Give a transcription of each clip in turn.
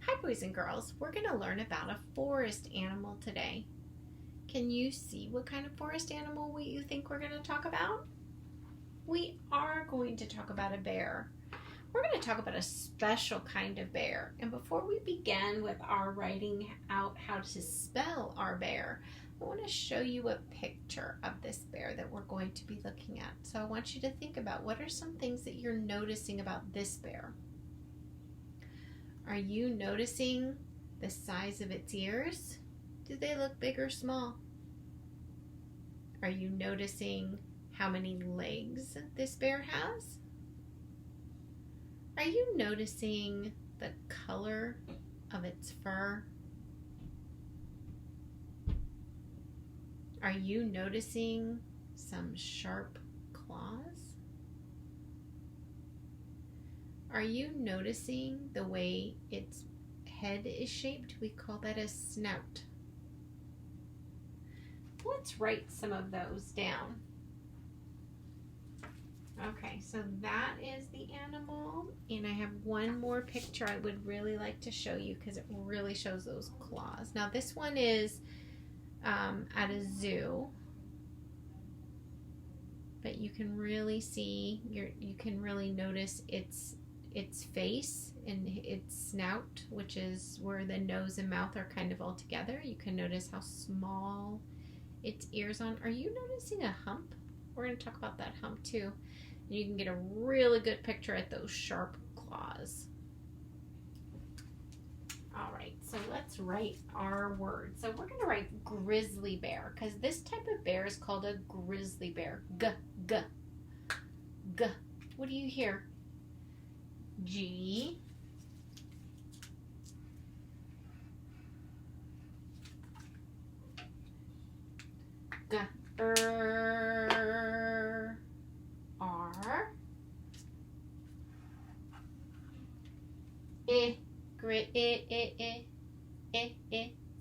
Hi boys and girls, we're going to learn about a forest animal today. Can you see what kind of forest animal you think we're going to talk about? We are going to talk about a bear. We're going to talk about a special kind of bear. And before we begin with our writing out how to spell our bear, I want to show you a picture of this bear that we're going to be looking at. So I want you to think about what are some things that you're noticing about this bear. Are you noticing the size of its ears? Do they look big or small? Are you noticing how many legs this bear has? Are you noticing the color of its fur? Are you noticing some sharp claws? Are you noticing the way its head is shaped? We call that a snout. Let's write some of those down. Okay, so that is the animal, and I have one more picture I would really like to show you because it really shows those claws. Now this one is at a zoo, but you can really see, you can really notice its face and its snout, which is where the nose and mouth are kind of all together. You can notice how small its ears are. Are you noticing a hump? We're going to talk about that hump too. And you can get a really good picture at those sharp claws. All right, so let's write our word. So we're going to write grizzly bear because this type of bear is called a grizzly bear. G, g, g. What do you hear? G, G, R, I,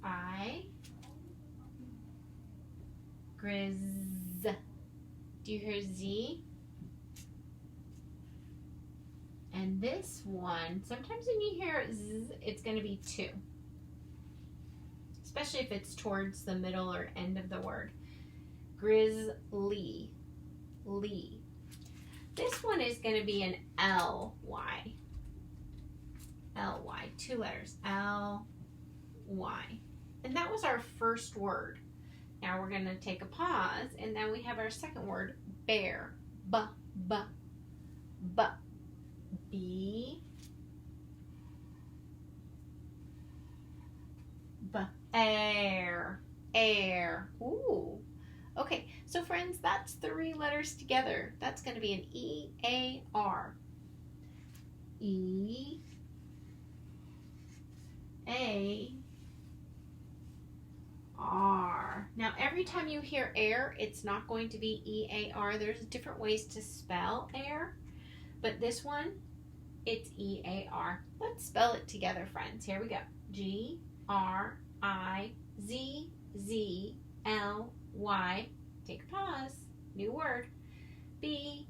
I, Grizz. Do you hear Z? And this one, sometimes when you hear Z, it's going to be 2. Especially if it's towards the middle or end of the word. Grizzly. Lee. This one is going to be an L-Y. L-Y. 2 letters. L-Y. And that was our first word. Now we're going to take a pause, and then we have our second word, bear. B, b, b. B, b, air, air. Ooh. Okay, so friends, that's 3 letters together. That's going to be an E-A-R. E-A-R. Now, every time you hear air, it's not going to be E-A-R. There's different ways to spell air, but this one, it's E-A-R. Let's spell it together, friends. Here we go. G-R-I-Z-Z-L-Y. Take a pause. New word. B-E-A-R.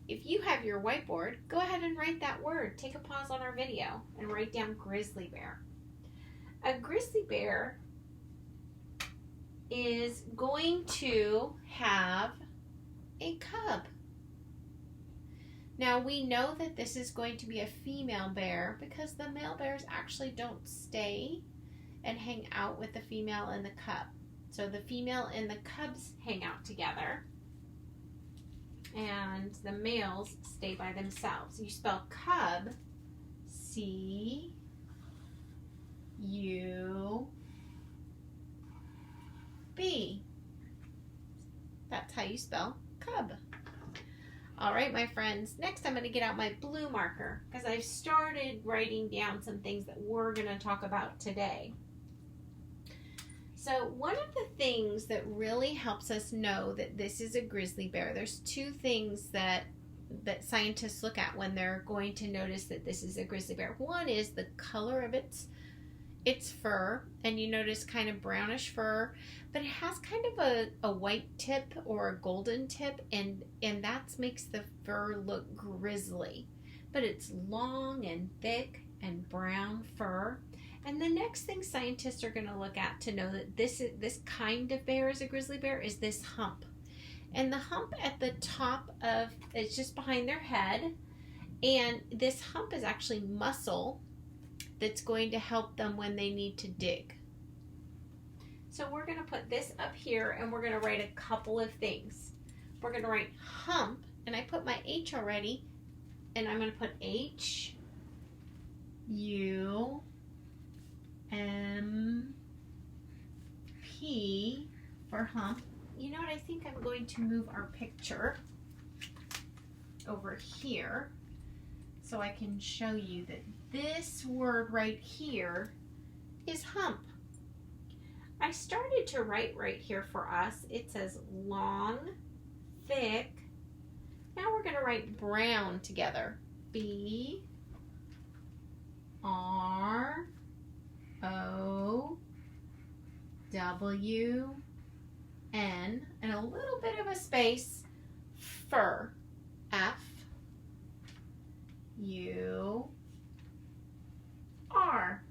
If you have your whiteboard, go ahead and write that word. Take a pause on our video and write down grizzly bear. A grizzly bear is going to have a cub. Now we know that this is going to be a female bear because the male bears actually don't stay and hang out with the female and the cub. So the female and the cubs hang out together and the males stay by themselves. You spell cub, C-U-B. That's how you spell cub. All right, my friends, next I'm going to get out my blue marker because I've started writing down some things that we're going to talk about today. So one of the things that really helps us know that this is a grizzly bear, there's 2 things that scientists look at when they're going to notice that this is a grizzly bear. One is the color of its fur, and you notice kind of brownish fur, but it has kind of a white tip or a golden tip, and that makes the fur look grizzly. but it's long and thick and brown fur. And the next thing scientists are going to look at to know that this kind of bear is a grizzly bear is this hump. And the hump at the top of, it's just behind their head. And this hump is actually muscle that's going to help them when they need to dig. So we're going to put this up here and we're going to write a couple of things. We're going to write hump, and I put my H already, and I'm going to put H, U, M, P for hump. You know what, I think I'm going to move our picture over here so I can show you that this word right here is hump. I started to write right here for us. It says long, thick. Now we're going to write brown together. B, R, O, W, N, and a little bit of a space, fur, F, U, R.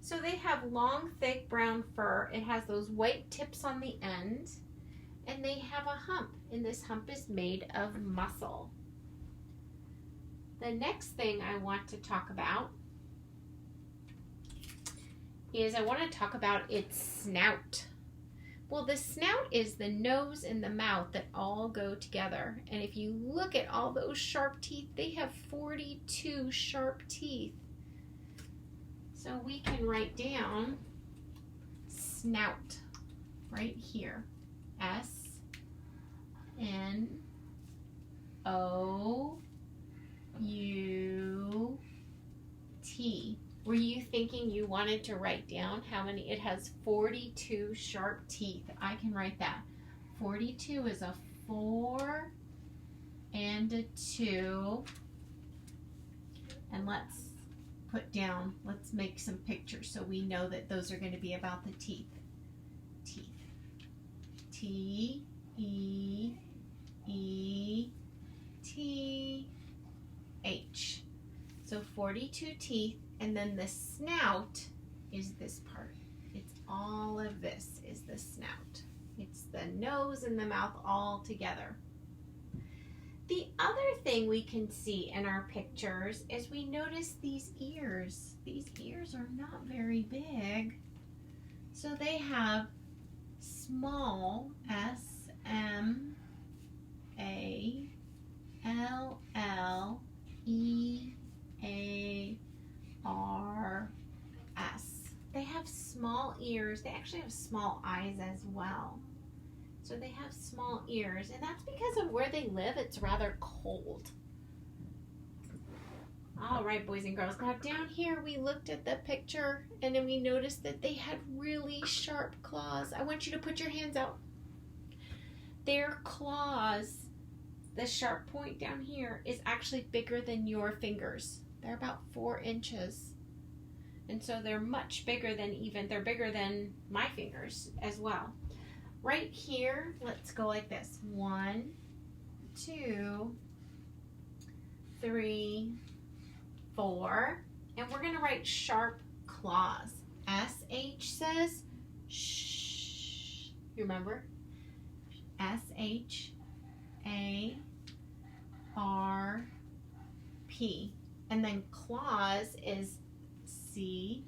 So they have long, thick brown fur. It has those white tips on the end, and they have a hump, and this hump is made of muscle. The next thing I want to talk about is I want to talk about its snout. Well, the snout is the nose and the mouth that all go together. And if you look at all those sharp teeth, they have 42 sharp teeth. So we can write down snout right here. S-N-O-U-T. Were you thinking you wanted to write down how many? It has 42 sharp teeth. I can write that. 42 is a 4 and a 2. And let's make some pictures so we know that those are going to be about the teeth. Teeth. T, E, E, T, H. So 42 teeth, and then the snout is this part. It's all of this is the snout. It's the nose and the mouth all together. The other thing we can see in our pictures is we notice these ears. These ears are not very big. So they have small, S-M-A-L-L-E-A-R-S. They have small ears. They actually have small eyes as well. So they have small ears, and that's because of where they live. It's rather cold. All right, boys and girls. Now down here we looked at the picture, and then we noticed that they had really sharp claws. I want you to put your hands out. Their claws, the sharp point down here, is actually bigger than your fingers. They're about 4 inches. And so they're much bigger than they're bigger than my fingers as well. Right here, let's go like this. 1, 2, 3, 4. And we're going to write sharp claws. S-H says shh. You remember? S-H-A-R-P. And then claws is C-L-A-W-S.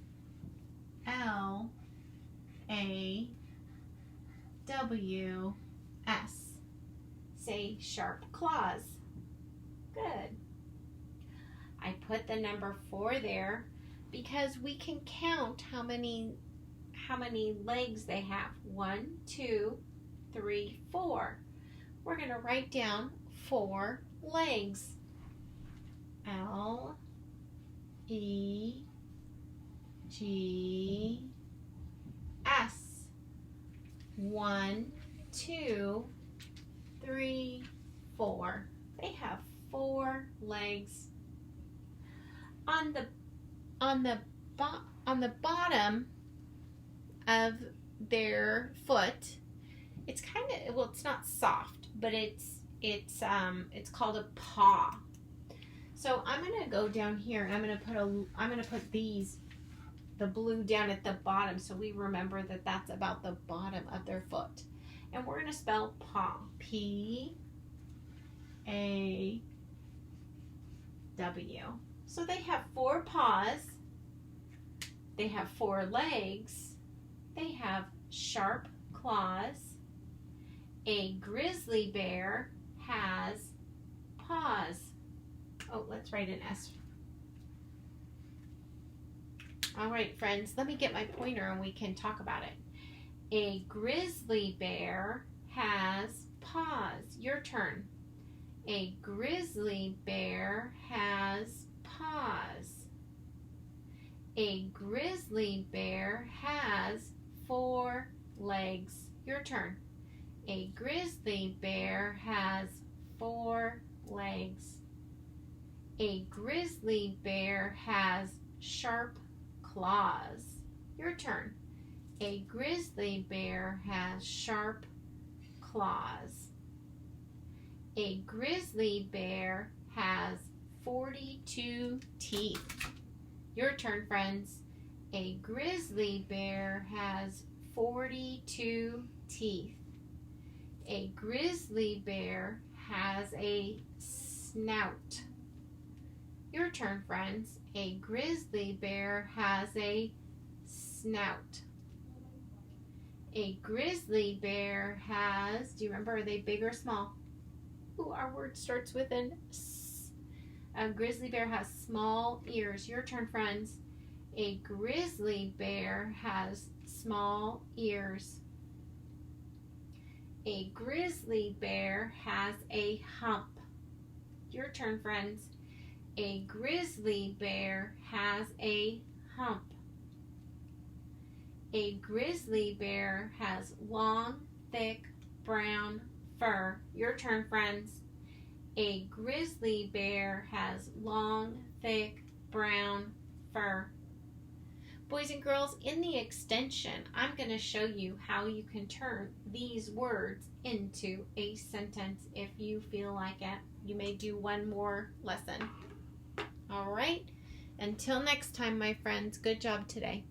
Say sharp claws. Good. I put the number 4 there because we can count how many legs they have. 1, 2, 3, 4. We're going to write down 4 legs. L, E, G, S. 1, 2, 3, 4. They have 4 legs. On the bottom of their foot, it's kind of, well, it's not soft, but it's called a paw. So I'm going to go down here and I'm going to put the blue down at the bottom so we remember that that's about the bottom of their foot. And we're going to spell paw. P-A-W. So they have 4 paws. They have 4 legs. They have sharp claws. A grizzly bear has paws. Oh, let's write an S. All right, friends, let me get my pointer and we can talk about it. A grizzly bear has paws. Your turn. A grizzly bear has paws. A grizzly bear has 4 legs. Your turn. A grizzly bear has 4 legs. A grizzly bear has sharp claws. Your turn. A grizzly bear has sharp claws. A grizzly bear has 42 teeth. Your turn, friends. A grizzly bear has 42 teeth. A grizzly bear has a snout. Your turn, friends. A grizzly bear has a snout. A grizzly bear has, do you remember, are they big or small? Ooh, our word starts with an S. A grizzly bear has small ears. Your turn, friends. A grizzly bear has small ears. A grizzly bear has a hump. Your turn, friends. A grizzly bear has a hump. A grizzly bear has long, thick, brown fur. Your turn, friends. A grizzly bear has long, thick, brown fur. Boys and girls, in the extension, I'm going to show you how you can turn these words into a sentence if you feel like it. You may do one more lesson. All right. Until next time, my friends, good job today.